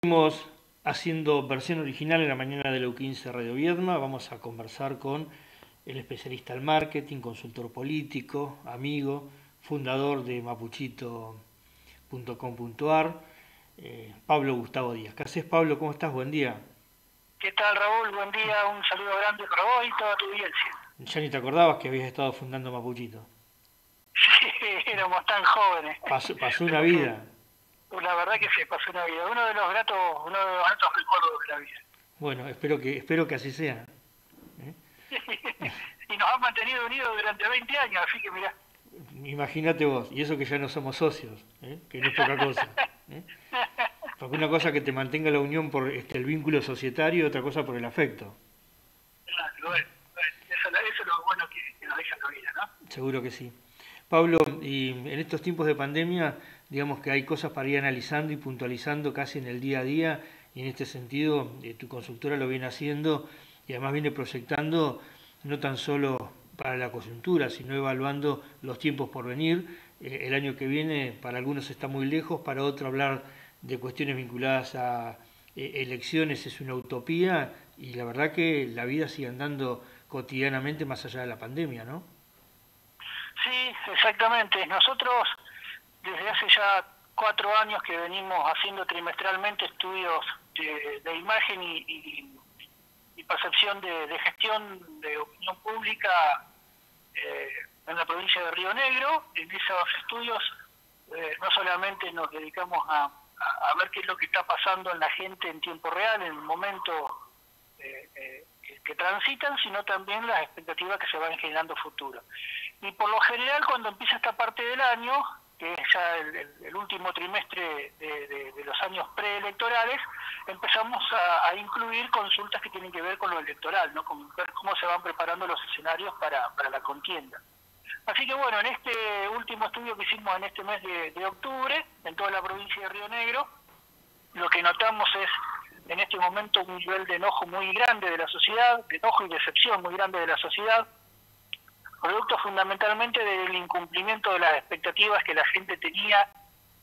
Seguimos haciendo versión original en la mañana de Leu15 Radio Viedma. Vamos a conversar con el especialista en marketing, consultor político, amigo, fundador de mapuchito.com.ar, Pablo Gustavo Díaz. ¿Qué haces, Pablo? ¿Cómo estás? Buen día. ¿Qué tal, Raúl? Buen día, un saludo grande para vos y toda tu audiencia. Ya ni te acordabas que habías estado fundando Mapuchito. Sí, éramos tan jóvenes. Pasó una Pero que, vida. la verdad que se pasó una vida. Uno de los gratos recuerdos de la vida. Bueno, espero que así sea. Y nos han mantenido unidos durante 20 años, así que mirá. Imagínate vos, y eso que ya no somos socios, que no es poca cosa. Porque una cosa que te mantenga la unión por el vínculo societario y otra cosa por el afecto. Bueno, eso es lo bueno que nos deja la vida, ¿no? Seguro que sí. Pablo, y en estos tiempos de pandemia, digamos que hay cosas para ir analizando y puntualizando casi en el día a día, y en este sentido tu consultora lo viene haciendo y además viene proyectando no tan solo para la coyuntura, sino evaluando los tiempos por venir. El año que viene para algunos está muy lejos, para otros hablar de cuestiones vinculadas a elecciones es una utopía, y la verdad que la vida sigue andando cotidianamente más allá de la pandemia, ¿no? Sí, exactamente. Nosotros desde hace ya 4 años que venimos haciendo trimestralmente estudios de imagen y percepción de gestión de opinión pública en la provincia de Río Negro. En esos estudios no solamente nos dedicamos a ver qué es lo que está pasando en la gente en tiempo real, en el momento que transitan, sino también las expectativas que se van generando futuro. Y por lo general, cuando empieza esta parte del año, que es ya el último trimestre de los años preelectorales, empezamos a incluir consultas que tienen que ver con lo electoral, ¿no? Con ver cómo se van preparando los escenarios para la contienda. Así que bueno, en este último estudio que hicimos en este mes de octubre, en toda la provincia de Río Negro, lo que notamos es en este momento un nivel de enojo muy grande de la sociedad, de enojo y decepción muy grande de la sociedad, producto fundamentalmente del incumplimiento de las expectativas que la gente tenía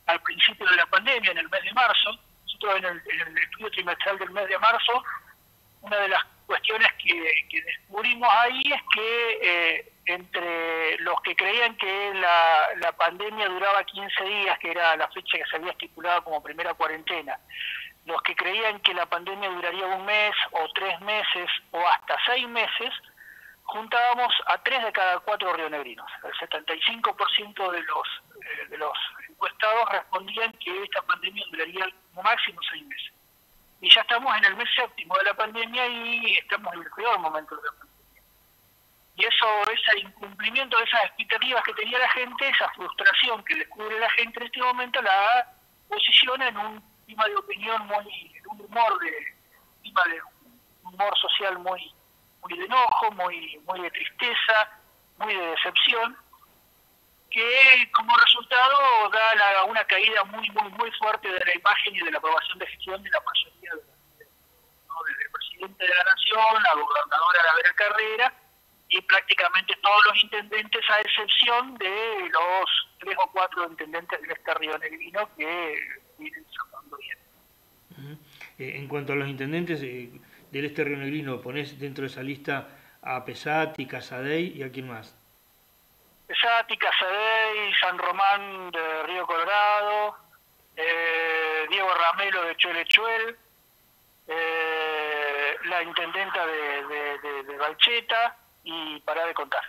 al principio de la pandemia, en el mes de marzo. Nosotros en el estudio trimestral del mes de marzo, una de las cuestiones que descubrimos ahí es que entre los que creían que la pandemia duraba 15 días, que era la fecha que se había estipulado como primera cuarentena, los que creían que la pandemia duraría 1 mes o 3 meses o hasta 6 meses, juntábamos a 3 de cada 4 rionegrinos. El 75% de los encuestados respondían que esta pandemia duraría como máximo 6 meses. Y ya estamos en el mes séptimo de la pandemia y estamos en el peor momento de la pandemia. Y ese incumplimiento de esas expectativas que tenía la gente, esa frustración que descubre la gente en este momento, la posiciona en un clima de opinión en un humor social muy de enojo, muy de tristeza, muy de decepción, que como resultado da una caída muy fuerte de la imagen y de la aprobación de gestión de la mayoría desde el presidente de la nación, la gobernadora de la Carrera, y prácticamente todos los intendentes, a excepción de los 3 o 4 intendentes del este rionegrino que vienen sacando bien. En cuanto a los intendentes del este rionegrino, ¿ponés dentro de esa lista a Pesati, Casadei y a quién más? Pesati, Casadei, San Román de Río Colorado, Diego Ramelo de Chuelechuel, la intendenta de Valcheta, y para de contar.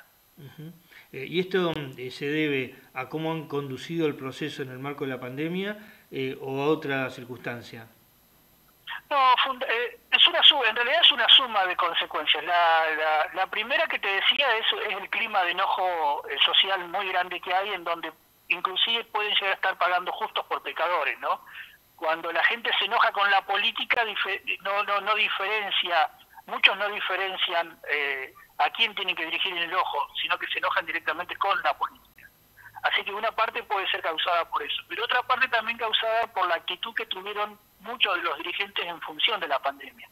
¿Y esto se debe a cómo han conducido el proceso en el marco de la pandemia o a otra circunstancia? No, en realidad es una suma de consecuencias. La primera que te decía es el clima de enojo social muy grande que hay, en donde inclusive pueden llegar a estar pagando justos por pecadores, ¿no? Cuando la gente se enoja con la política, no diferencia, muchos no diferencian a quién tienen que dirigir el ojo, sino que se enojan directamente con la política. Así que una parte puede ser causada por eso, pero otra parte también causada por la actitud que tuvieron muchos de los dirigentes en función de la pandemia.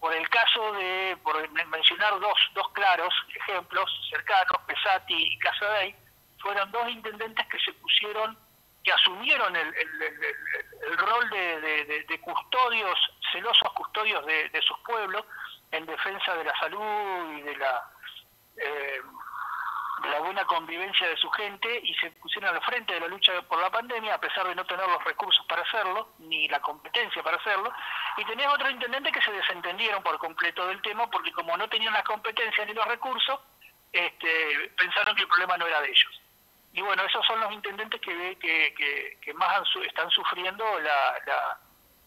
Por el caso por mencionar dos claros ejemplos cercanos, Pesati y Casadei, fueron 2 intendentes que se pusieron que asumieron el rol de custodios, celosos custodios de sus pueblos, en defensa de la salud y de la buena convivencia de su gente, y se pusieron al frente de la lucha por la pandemia, a pesar de no tener los recursos para hacerlo, ni la competencia para hacerlo. Y tenés otros intendentes que se desentendieron por completo del tema, porque como no tenían las competencias ni los recursos, pensaron que el problema no era de ellos. Y bueno, esos son los intendentes que más están sufriendo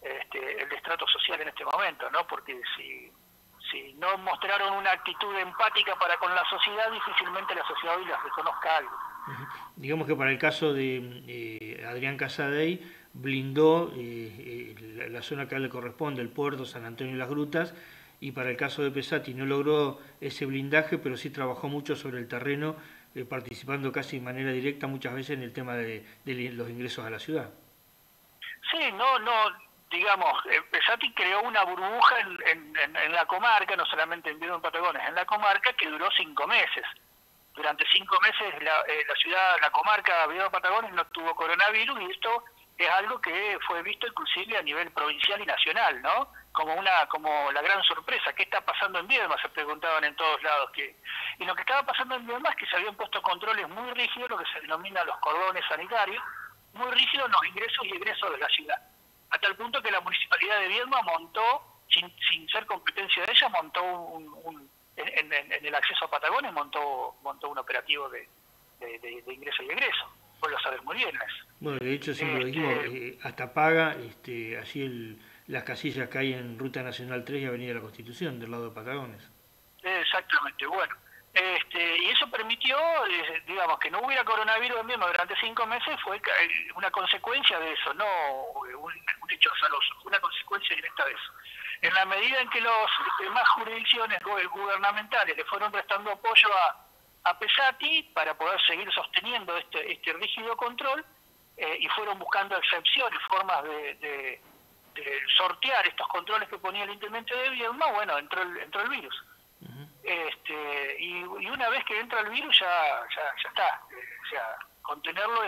el destrato social en este momento, ¿no? Porque si no mostraron una actitud empática para con la sociedad, difícilmente la sociedad hoy les reconozca algo. Digamos que para el caso de Adrián Casadei, blindó la zona que a él le corresponde, el puerto, San Antonio y las Grutas, y para el caso de Pesati no logró ese blindaje, pero sí trabajó mucho sobre el terreno, participando casi de manera directa muchas veces en el tema de los ingresos a la ciudad. Sí, digamos, Pesati creó una burbuja en la comarca, no solamente en Viedma y Patagones, en la comarca, que duró 5 meses. Durante 5 meses la comarca Viedma y Patagones no tuvo coronavirus, y esto es algo que fue visto inclusive a nivel provincial y nacional, ¿no? Como la gran sorpresa. ¿Qué está pasando en Viedma? Se preguntaban en todos lados. Y lo que estaba pasando en Viedma es que se habían puesto controles muy rígidos, lo que se denomina los cordones sanitarios, muy rígidos en los ingresos y egresos de la ciudad. A tal punto que la municipalidad de Viedma montó, sin ser competencia de ella, montó en el acceso a Patagones, montó un operativo de ingreso y egreso. Vos lo sabés muy bien. Bueno, de hecho siempre lo dijimos, hasta paga así las casillas que hay en Ruta Nacional 3 y Avenida de la Constitución, del lado de Patagones. Exactamente, bueno. Y eso permitió, digamos, que no hubiera coronavirus en Viedma durante 5 meses. Fue una consecuencia de eso, no un hecho azaroso, fue una consecuencia directa de eso. En la medida en que las demás jurisdicciones gubernamentales le fueron prestando apoyo a Pesati para poder seguir sosteniendo este rígido control, y fueron buscando excepciones, formas de sortear estos controles que ponía el intendente de Viedma, bueno, entró el virus. Y una vez que entra el virus ya está. O sea, contenerlo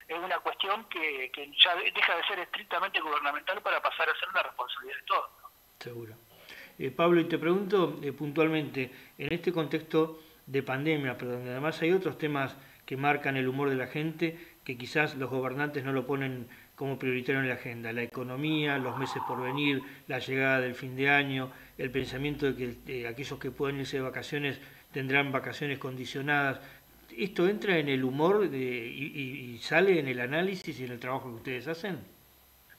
es una cuestión que ya deja de ser estrictamente gubernamental para pasar a ser una responsabilidad de todos, ¿no? Seguro. Pablo, y te pregunto puntualmente, en este contexto de pandemia, pero donde además hay otros temas que marcan el humor de la gente, que quizás los gobernantes no lo ponen como prioritario en la agenda: la economía, los meses por venir, la llegada del fin de año, el pensamiento de que aquellos que pueden irse de vacaciones tendrán vacaciones condicionadas. ¿Esto entra en el humor y sale en el análisis y en el trabajo que ustedes hacen?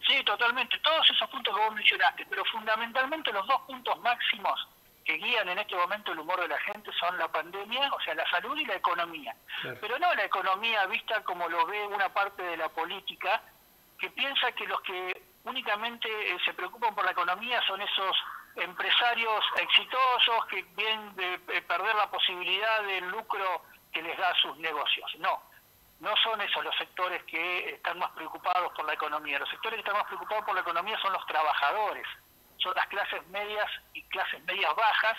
Sí, totalmente. Todos esos puntos que vos mencionaste, pero fundamentalmente los 2 puntos máximos que guían en este momento el humor de la gente son la pandemia, o sea, la salud, y la economía. Claro. Pero no la economía vista como lo ve una parte de la política, que piensa que los que únicamente se preocupan por la economía son esos empresarios exitosos que vienen de perder la posibilidad del lucro que les da sus negocios. No son esos los sectores que están más preocupados por la economía. Los sectores que están más preocupados por la economía son los trabajadores, son las clases medias y clases medias bajas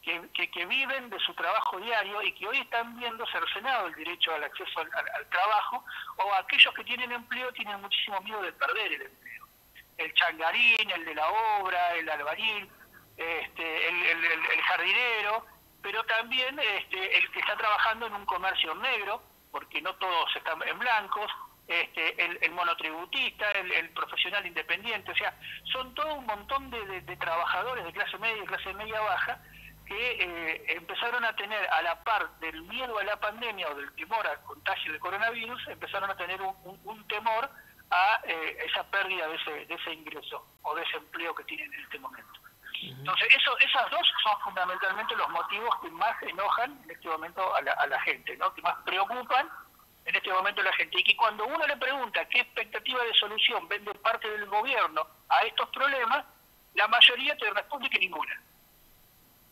que viven de su trabajo diario y que hoy están viendo cercenado el derecho al acceso al trabajo, o aquellos que tienen empleo tienen muchísimo miedo de perder el empleo. El changarín, el de la obra, el albañil, el jardinero, pero también el que está trabajando en un comercio negro, porque no todos están en blancos, el monotributista, el profesional independiente. O sea, son todo un montón de trabajadores de clase media y clase media baja que empezaron a tener, a la par del miedo a la pandemia o del temor al contagio de coronavirus, empezaron a tener un temor a esa pérdida de ese ingreso o de ese empleo que tienen en este momento. Entonces, esas dos son fundamentalmente los motivos que más enojan en este momento a la gente, ¿no? Que más preocupan en este momento a la gente. Y que cuando uno le pregunta qué expectativa de solución ven de parte del gobierno a estos problemas, la mayoría te responde que ninguna.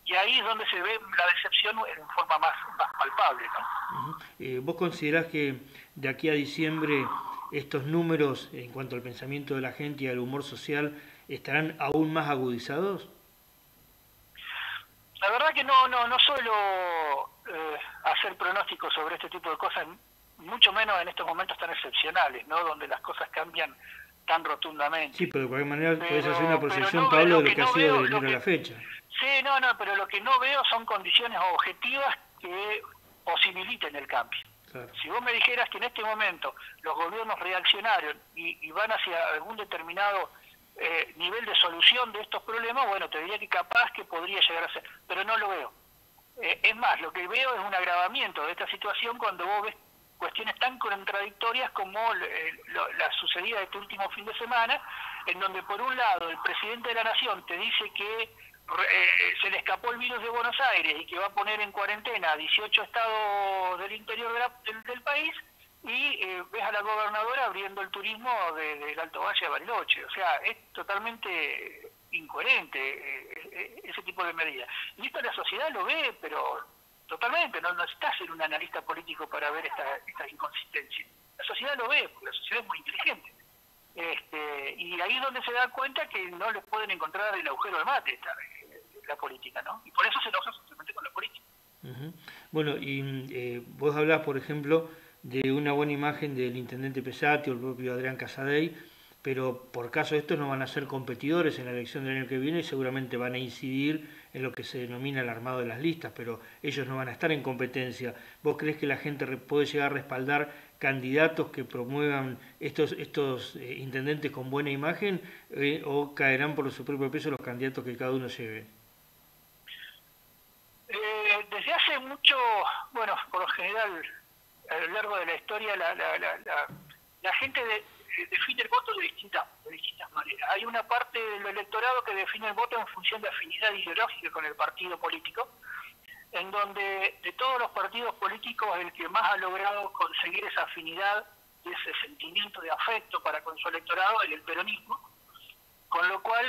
Y ahí es donde se ve la decepción en forma más palpable, ¿no? ¿Vos considerás que de aquí a diciembre estos números en cuanto al pensamiento de la gente y al humor social estarán aún más agudizados? La verdad que no suelo hacer pronósticos sobre este tipo de cosas, mucho menos en estos momentos tan excepcionales, ¿no? Donde las cosas cambian tan rotundamente. Sí, pero de cualquier manera puedes hacer una proyección, no, Pablo, de lo que no ha sido veo, de enero a la fecha. Sí, no, pero lo que no veo son condiciones objetivas que posibiliten el cambio. Claro. Si vos me dijeras que en este momento los gobiernos reaccionaron y van hacia algún determinado nivel de solución de estos problemas, bueno, te diría que capaz que podría llegar a ser, pero no lo veo. Es más, lo que veo es un agravamiento de esta situación cuando vos ves cuestiones tan contradictorias como la sucedida de este último fin de semana, en donde por un lado el presidente de la Nación te dice que se le escapó el virus de Buenos Aires y que va a poner en cuarentena a 18 estados del interior del país, y ves a la gobernadora abriendo el turismo del Alto Valle a Bariloche. O sea, es totalmente incoherente ese tipo de medidas. Y esto la sociedad lo ve, pero totalmente, no necesitas ser un analista político para ver esta inconsistencia. La sociedad lo ve, porque la sociedad es muy inteligente. Y ahí es donde se da cuenta que no les pueden encontrar el agujero al mate la política, ¿no? Y por eso se enoja simplemente con la política. Bueno, y vos hablás, por ejemplo, de una buena imagen del intendente Pesati o el propio Adrián Casadei, pero por caso estos no van a ser competidores en la elección del año que viene y seguramente van a incidir en lo que se denomina el armado de las listas, pero ellos no van a estar en competencia. ¿Vos creés que la gente puede llegar a respaldar candidatos que promuevan estos intendentes con buena imagen o caerán por su propio peso los candidatos que cada uno lleve? Desde hace mucho, bueno, por lo general, a lo largo de la historia, la gente define el voto de distintas maneras. Hay una parte del electorado que define el voto en función de afinidad ideológica con el partido político, en donde de todos los partidos políticos el que más ha logrado conseguir esa afinidad y ese sentimiento de afecto para con su electorado es el peronismo, con lo cual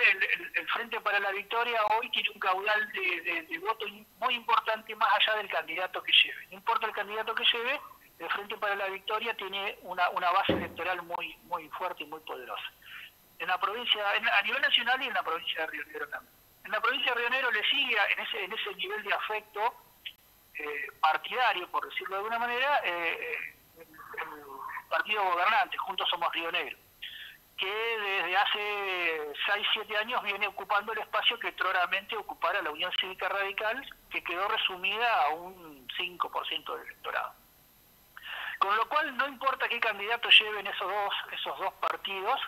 el Frente para la Victoria hoy tiene un caudal de votos muy importante más allá del candidato que lleve. No importa el candidato que lleve, el Frente para la Victoria tiene una base electoral muy fuerte y muy poderosa. En la provincia, a nivel nacional y en la provincia de Río Negro también. En la provincia de Río Negro le sigue en ese nivel de afecto partidario, por decirlo de alguna manera, el partido gobernante, Juntos Somos Río Negro, que desde hace 6-7 años viene ocupando el espacio que otroramente ocupara la Unión Cívica Radical, que quedó resumida a un 5% del electorado. Con lo cual, no importa qué candidato lleven esos dos partidos,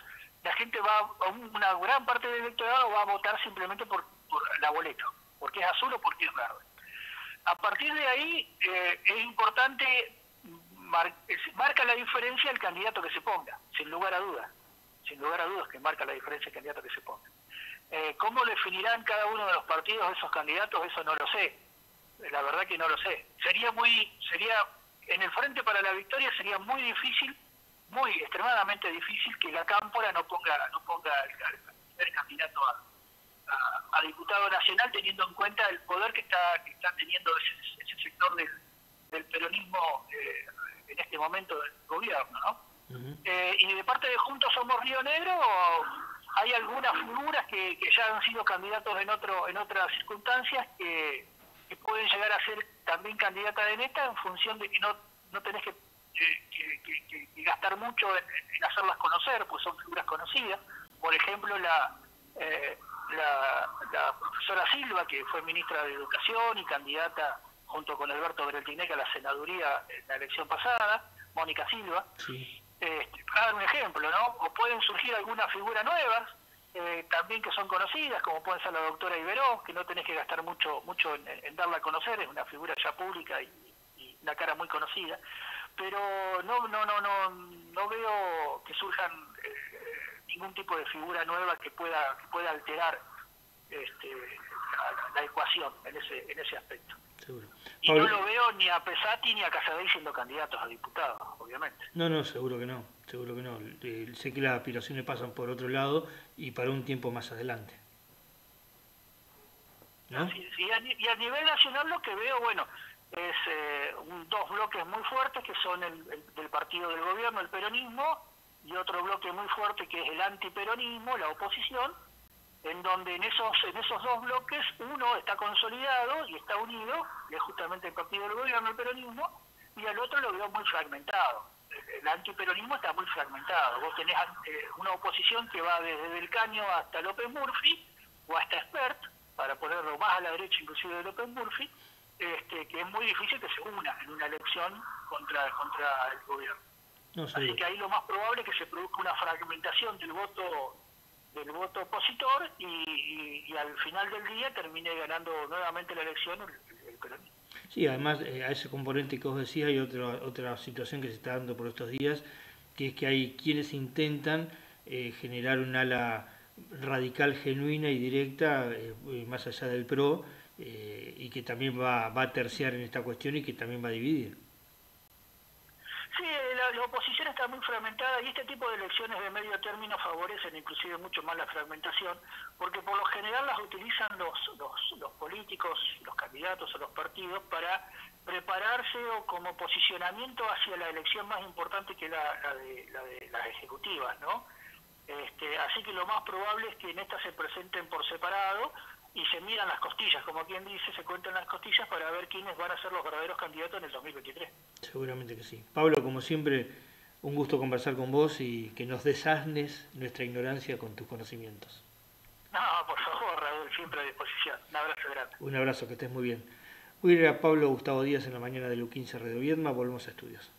la gente una gran parte del electorado va a votar simplemente por la boleta, porque es azul o porque es verde. A partir de ahí, es importante, marca la diferencia el candidato que se ponga, sin lugar a dudas. Sin lugar a dudas que marca la diferencia el candidato que se ponga. ¿Cómo definirán cada uno de los partidos esos candidatos? Eso no lo sé. La verdad que no lo sé. Sería en el Frente para la Victoria sería muy difícil, extremadamente difícil que la Cámpora no ponga el candidato a diputado nacional, teniendo en cuenta el poder que está teniendo ese sector del peronismo en este momento del gobierno, ¿no? Y de parte de Juntos Somos Río Negro hay algunas figuras que ya han sido candidatos en otras circunstancias que pueden llegar a ser también candidatas en esta, en función de que no tenés que gastar mucho en hacerlas conocer, pues son figuras conocidas. Por ejemplo, la profesora Silva, que fue ministra de Educación y candidata junto con Alberto Bereltinec a la senaduría en la elección pasada, Mónica Silva. Sí. Para dar un ejemplo, ¿no? O pueden surgir algunas figuras nuevas, también que son conocidas, como puede ser la doctora Iberó, que no tenés que gastar mucho en darla a conocer, es una figura ya pública y una cara muy conocida, pero no veo que surjan ningún tipo de figura nueva que pueda alterar la ecuación en ese aspecto. Seguro. Y no lo veo ni a Pesati ni a Casadei siendo candidatos a diputados, obviamente. No, seguro que no. Sé que las aspiraciones pasan por otro lado y para un tiempo más adelante, ¿no? Sí, y a nivel nacional lo que veo, bueno, es dos bloques muy fuertes que son el partido del gobierno, el peronismo, y otro bloque muy fuerte que es el antiperonismo, la oposición, en donde en esos dos bloques uno está consolidado y está unido, que es justamente el partido del gobierno, el peronismo, y al otro lo veo muy fragmentado. El antiperonismo está muy fragmentado. Vos tenés una oposición que va desde Del Caño hasta López Murphy, o hasta Espert, para ponerlo más a la derecha inclusive de López Murphy, que es muy difícil que se una en una elección contra el gobierno. No, así que ahí lo más probable es que se produzca una fragmentación del voto opositor y al final del día termine ganando nuevamente la elección el peronismo. Sí, además a ese componente que vos decías hay otra situación que se está dando por estos días, que es que hay quienes intentan generar un ala radical genuina y directa, más allá del PRO, y que también va a terciar en esta cuestión y que también va a dividir. Sí, la oposición está muy fragmentada y este tipo de elecciones de medio término favorecen inclusive mucho más la fragmentación, porque por lo general las utilizan los políticos, los candidatos o los partidos para prepararse o como posicionamiento hacia la elección más importante que la de las ejecutivas, ¿no? Así que lo más probable es que en esta se presenten por separado y se miran las costillas, como quien dice, se cuentan las costillas para ver quiénes van a ser los verdaderos candidatos en el 2023. Seguramente que sí. Pablo, como siempre, un gusto conversar con vos y que nos desasnes nuestra ignorancia con tus conocimientos. No, por favor, Raúl, siempre a disposición. Un abrazo grande. Un abrazo, que estés muy bien. Voy a ir a Pablo Gustavo Díaz en la mañana de Lu15 Radio Viedma, volvemos a estudios.